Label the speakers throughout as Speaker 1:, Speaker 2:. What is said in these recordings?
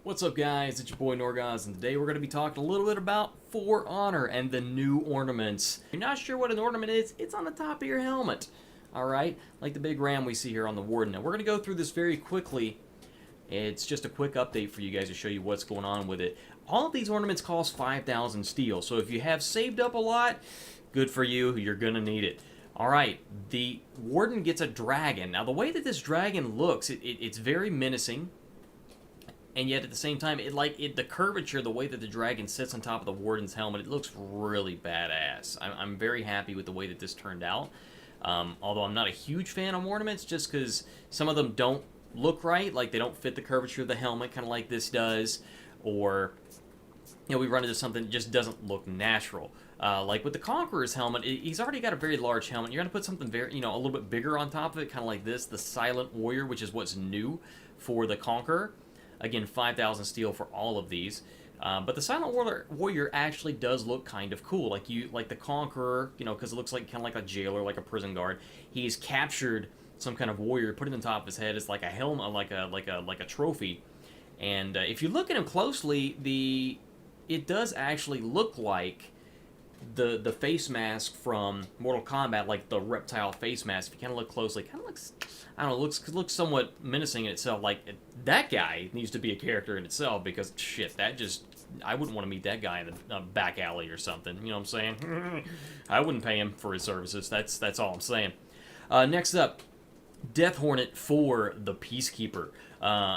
Speaker 1: What's up, guys? It's your boy Norgoz, and today we're going to be talking a little bit about For Honor and the new ornaments. If you're not sure what an ornament is, it's on the top of your helmet. Alright? Like the big ram we see here on the Warden. Now, we're going to go through this very quickly. It's just a quick update for you guys to show you what's going on with it. All of these ornaments cost 5,000 steel, so if you have saved up a lot, good for you. You're going to need it. Alright, the Warden gets a dragon. Now, the way that this dragon looks, it's very menacing. And yet, at the same time, the curvature, the way that the dragon sits on top of the Warden's helmet, it looks really badass. I'm very happy with the way that this turned out. Although I'm not a huge fan of ornaments, just because some of them don't look right, like they don't fit the curvature of the helmet, kind of like this does. Or, you know, we run into something that just doesn't look natural. Like with the Conqueror's helmet, he's already got a very large helmet. You're going to put something very, a little bit bigger on top of it, kind of like this, the Silent Warrior, which is what's new for the Conqueror. Again, 5,000 steel for all of these. But the Silent Warrior actually does look kind of cool. Like the Conqueror, because it looks like kind of like a jailer, like a prison guard. He's captured some kind of warrior, put it on top of his head. It's like a helmet, like a trophy. And if you look at him closely, it does actually look like the face mask from Mortal Kombat, like the reptile face mask. If you kind of look closely, kind of looks, I don't know, looks somewhat menacing in itself. Like, that guy needs to be a character in itself, because shit, I wouldn't want to meet that guy in the back alley or something. You know what I'm saying? I wouldn't pay him for his services. That's all I'm saying. Next up, Death Hornet for the Peacekeeper.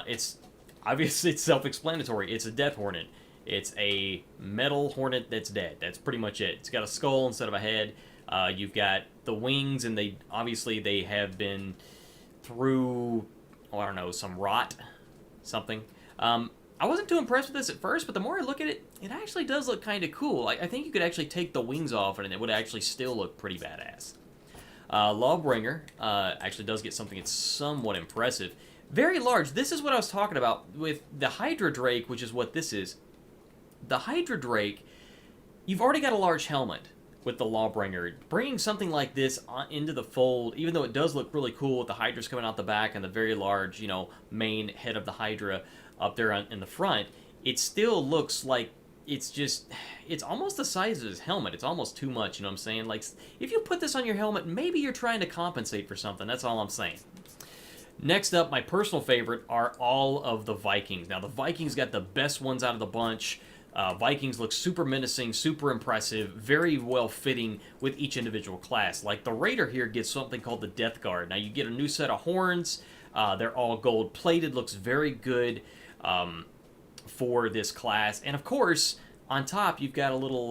Speaker 1: It's obviously, it's self-explanatory. It's a Death Hornet. It's a metal hornet that's dead. That's pretty much it. It's got a skull instead of a head. You've got the wings, and they have been through, I don't know, some rot, something. I wasn't too impressed with this at first, but the more I look at it, it actually does look kind of cool. I think you could actually take the wings off, and it would actually still look pretty badass. Lawbringer actually does get something that's somewhat impressive. Very large. This is what I was talking about with the Hydra Drake, which is what this is. The Hydra Drake, you've already got a large helmet with the Lawbringer. Bringing something like this into the fold, even though it does look really cool with the Hydras coming out the back and the very large, main head of the Hydra up there in the front, it still looks like it's almost the size of his helmet. It's almost too much, you know what I'm saying? Like, if you put this on your helmet, maybe you're trying to compensate for something. That's all I'm saying. Next up, my personal favorite are all of the Vikings. Now, the Vikings got the best ones out of the bunch. Vikings look super menacing, super impressive, very well fitting with each individual class. Like the Raider here gets something called the Death Guard. Now you get a new set of horns. They're all gold plated. Looks very good for this class. And of course, on top you've got a little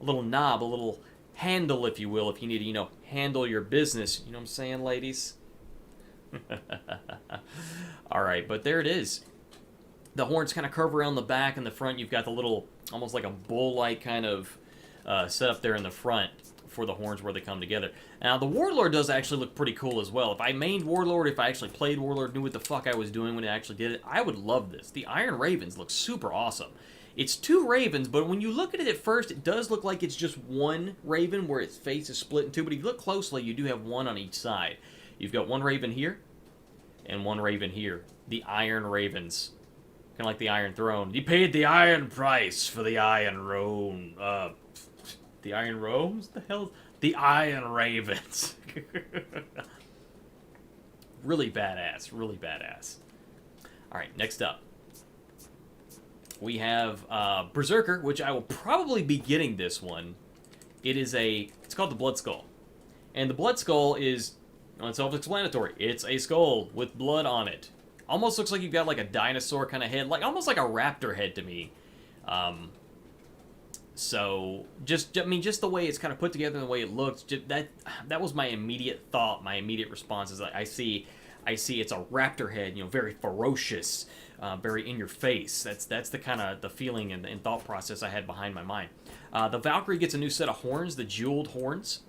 Speaker 1: knob, a little handle, if you will, if you need to, handle your business. You know what I'm saying, ladies? All right, but there it is. The horns kind of curve around the back, and the front you've got the little, almost like a bull-like kind of setup there in the front for the horns where they come together. Now, the Warlord does actually look pretty cool as well. If I mained Warlord, if I actually played Warlord, knew what the fuck I was doing when I actually did it, I would love this. The Iron Ravens look super awesome. It's two ravens, but when you look at it at first, it does look like it's just one raven where its face is split in two, but if you look closely, you do have one on each side. You've got one raven here, and one raven here. The Iron Ravens. Kind of like the Iron Throne. You paid the iron price for the Iron Rome. The Iron Romes? The hell? The Iron Ravens. Really badass. Really badass. Alright, next up. We have Berserker, which I will probably be getting this one. It's called the Blood Skull. And the Blood Skull is self-explanatory. It's a skull with blood on it. Almost looks like you've got like a dinosaur kind of head, almost like a raptor head to me. So just the way it's kind of put together and the way it looks, that was my immediate thought, my immediate response is I see it's a raptor head, very ferocious, very in your face. That's the kind of the feeling and thought process I had behind my mind. The Valkyrie gets a new set of horns, the jeweled horns,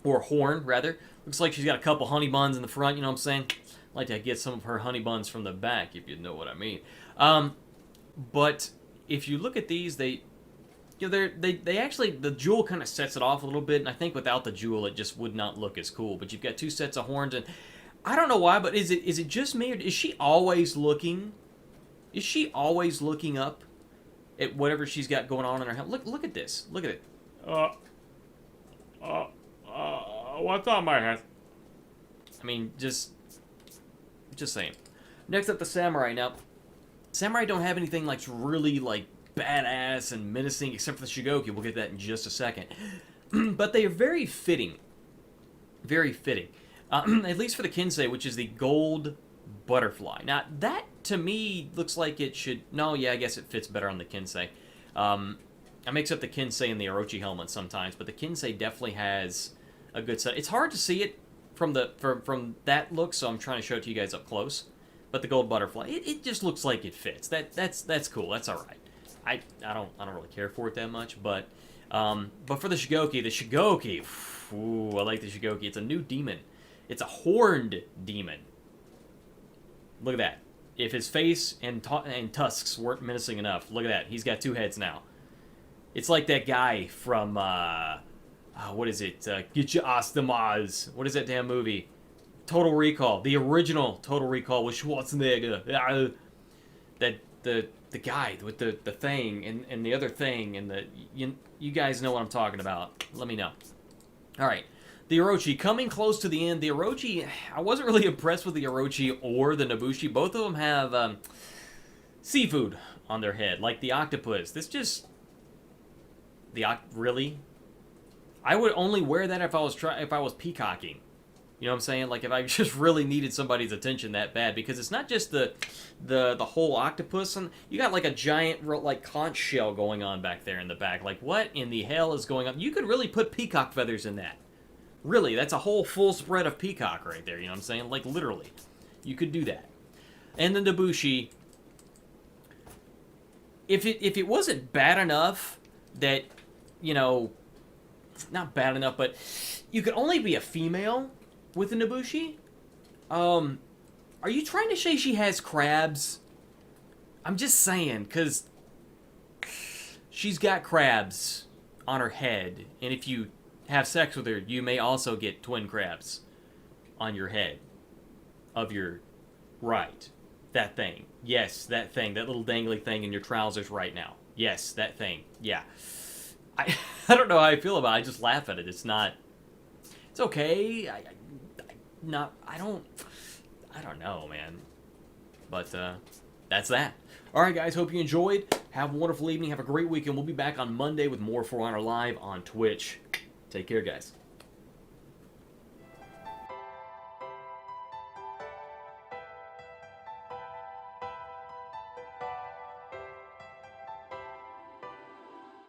Speaker 1: or horn rather. Looks like she's got a couple honey buns in the front. You know what I'm saying? Like to get some of her honey buns from the back, if you know what I mean. But if you look at these, they actually, the jewel kind of sets it off a little bit, and I think without the jewel, it just would not look as cool. But you've got two sets of horns, and I don't know why, but is it just me, or is she always looking Is she always looking up at whatever she's got going on in her head? Look at this. Look at it.
Speaker 2: What's on my head?
Speaker 1: I mean, just saying. Next up, the samurai. Now, samurai don't have anything like really like badass and menacing except for the Shigoki. We'll get that in just a second. But they are very fitting. Very fitting. At least for the Kinsei, which is the gold butterfly. Now, that to me looks like it should... No, yeah, I guess it fits better on the Kinsei. I mix up the Kinsei and the Orochi helmet sometimes, but the Kinsei definitely has a good set. It's hard to see it from that look, so I'm trying to show it to you guys up close. But the gold butterfly, it just looks like it fits. That's cool. That's all right. I don't really care for it that much, but for the Shigoki, ooh, I like the Shigoki. It's a new demon. It's a horned demon. Look at that. If his face and tusks weren't menacing enough, look at that. He's got 2 heads now. It's like that guy from what is it? Get your ass to Mars. What is that damn movie? Total Recall. The original Total Recall with Schwarzenegger. The guy with the thing and the other thing and you guys know what I'm talking about. Let me know. All right. The Orochi, coming close to the end. The Orochi, I wasn't really impressed with the Orochi or the Nobushi. Both of them have seafood on their head, like the octopus. This just... Really? I would only wear that if I was peacocking. You know what I'm saying? Like if I just really needed somebody's attention that bad, because it's not just the whole octopus, and you got like a giant like conch shell going on back there in the back. Like what in the hell is going on? You could really put peacock feathers in that. Really, that's a whole full spread of peacock right there. You know what I'm saying? Like literally, you could do that. And the Nobushi, if it wasn't bad enough that, you know, not bad enough, but you could only be a female with a Nobushi? Are you trying to say she has crabs? I'm just saying, because she's got crabs on her head, and if you have sex with her, you may also get twin crabs on your head of your right. That thing. Yes, that thing. That little dangly thing in your trousers right now. Yes, that thing. Yeah. I don't know how I feel about it. I just laugh at it. It's not... It's okay. I don't know, man. But, that's that. Alright, guys. Hope you enjoyed. Have a wonderful evening. Have a great weekend. We'll be back on Monday with more For Honor Live on Twitch. Take care, guys.